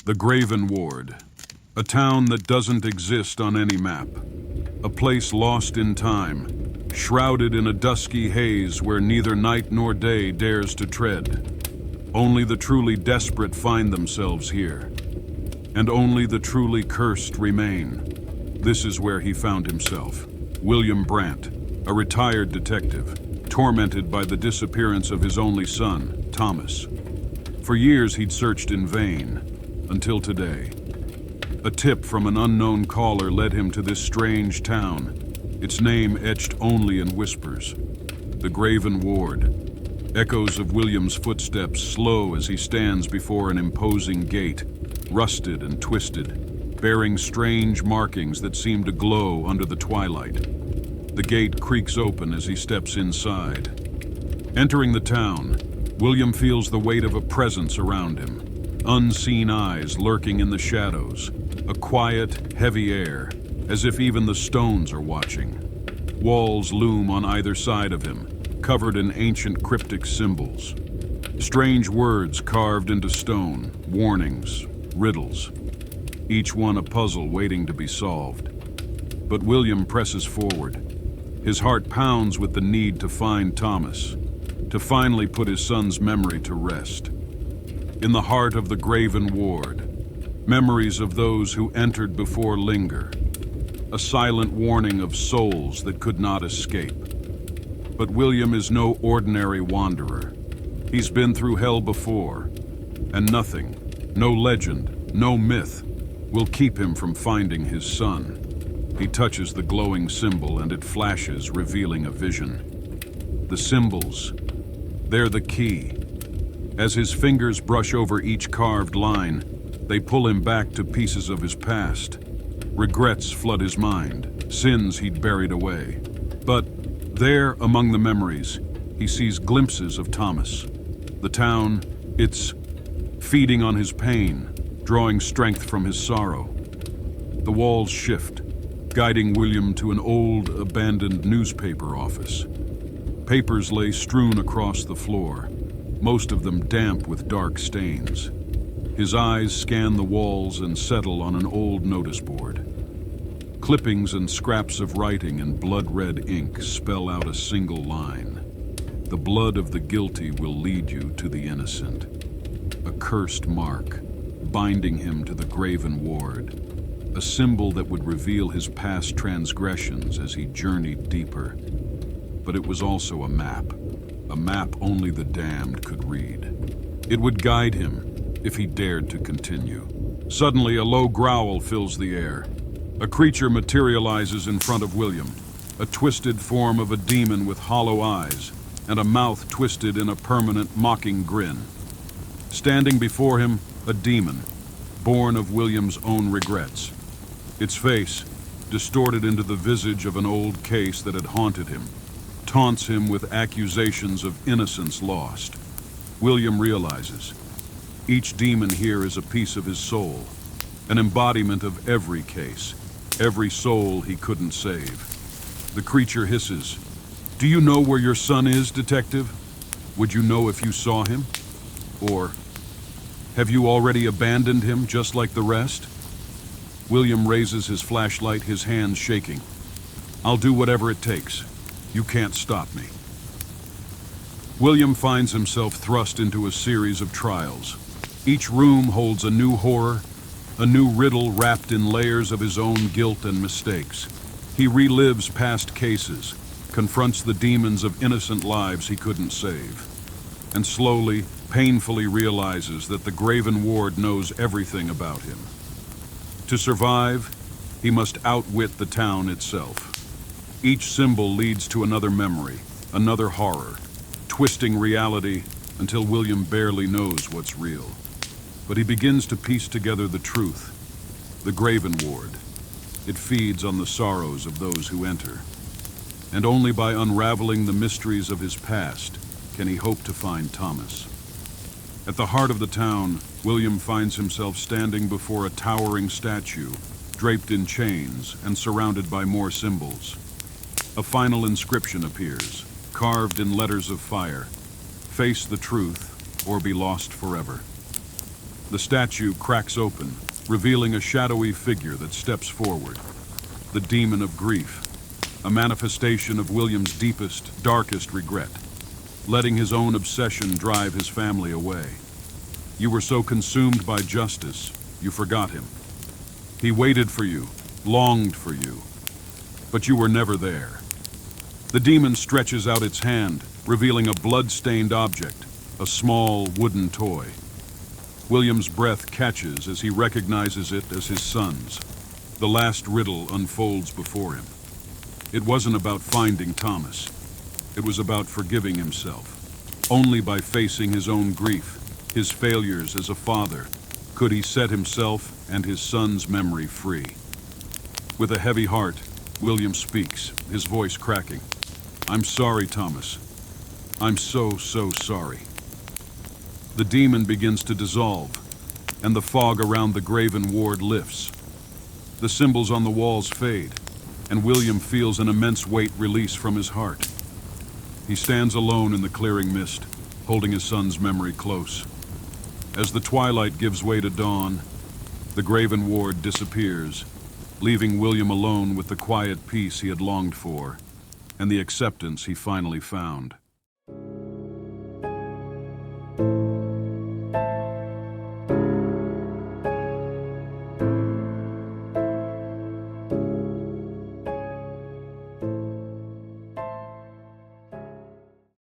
The Graven Ward, a town that doesn't exist on any map. A place lost in time, shrouded in a dusky haze where neither night nor day dares to tread. Only the truly desperate find themselves here. And only the truly cursed remain. This is where he found himself. William Brandt, a retired detective, tormented by the disappearance of his only son, Thomas. For years he'd searched in vain, until today. A tip from an unknown caller led him to this strange town, its name etched only in whispers. The Graven Ward. Echoes of William's footsteps slow as he stands before an imposing gate, rusted and twisted, bearing strange markings that seem to glow under the twilight. The gate creaks open as he steps inside. Entering the town, William feels the weight of a presence around him. Unseen eyes lurking in the shadows, a quiet, heavy air, as if even the stones are watching. Walls loom on either side of him, covered in ancient cryptic symbols. Strange words carved into stone, warnings, riddles. Each one a puzzle waiting to be solved. But William presses forward. His heart pounds with the need to find Thomas, to finally put his son's memory to rest. In the heart of the Graven Ward, memories of those who entered before linger, a silent warning of souls that could not escape. But William is no ordinary wanderer. He's been through hell before, and nothing, no legend, no myth, will keep him from finding his son. He touches the glowing symbol and it flashes, revealing a vision. The symbols, they're the key. As his fingers brush over each carved line, they pull him back to pieces of his past. Regrets flood his mind, sins he'd buried away. But there, among the memories, he sees glimpses of Thomas. The town, it's feeding on his pain, drawing strength from his sorrow. The walls shift, guiding William to an old, abandoned newspaper office. Papers lay strewn across the floor, most of them damp with dark stains. His eyes scan the walls and settle on an old notice board. Clippings and scraps of writing in blood-red ink spell out a single line. The blood of the guilty will lead you to the innocent. A cursed mark, binding him to the Graven Ward. A symbol that would reveal his past transgressions as he journeyed deeper. But it was also a map only the damned could read. It would guide him if he dared to continue. Suddenly, a low growl fills the air. A creature materializes in front of William, a twisted form of a demon with hollow eyes and a mouth twisted in a permanent mocking grin. Standing before him, a demon, born of William's own regrets. Its face, distorted into the visage of an old case that had haunted him, taunts him with accusations of innocence lost. William realizes each demon here is a piece of his soul, an embodiment of every case, every soul he couldn't save. The creature hisses, "Do you know where your son is, detective? Would you know if you saw him? Or have you already abandoned him just like the rest?" William raises his flashlight, his hands shaking. "I'll do whatever it takes. You can't stop me." William finds himself thrust into a series of trials. Each room holds a new horror, a new riddle wrapped in layers of his own guilt and mistakes. He relives past cases, confronts the demons of innocent lives he couldn't save, and slowly, painfully realizes that the Graven Ward knows everything about him. To survive, he must outwit the town itself. Each symbol leads to another memory, another horror, twisting reality until William barely knows what's real. But he begins to piece together the truth. The Graven Ward. It feeds on the sorrows of those who enter. And only by unraveling the mysteries of his past can he hope to find Thomas. At the heart of the town, William finds himself standing before a towering statue, draped in chains and surrounded by more symbols. A final inscription appears, carved in letters of fire. Face the truth, or be lost forever. The statue cracks open, revealing a shadowy figure that steps forward. The demon of grief, a manifestation of William's deepest, darkest regret, letting his own obsession drive his family away. You were so consumed by justice, you forgot him. He waited for you, longed for you, but you were never there. The demon stretches out its hand, revealing a blood-stained object, a small wooden toy. William's breath catches as he recognizes it as his son's. The last riddle unfolds before him. It wasn't about finding Thomas. It was about forgiving himself. Only by facing his own grief, his failures as a father, could he set himself and his son's memory free. With a heavy heart, William speaks, his voice cracking. "I'm sorry, Thomas. I'm so sorry." The demon begins to dissolve, and the fog around the Graven Ward lifts. The symbols on the walls fade, and William feels an immense weight release from his heart. He stands alone in the clearing mist, holding his son's memory close. As the twilight gives way to dawn, the Graven Ward disappears, leaving William alone with the quiet peace he had longed for, and the acceptance he finally found.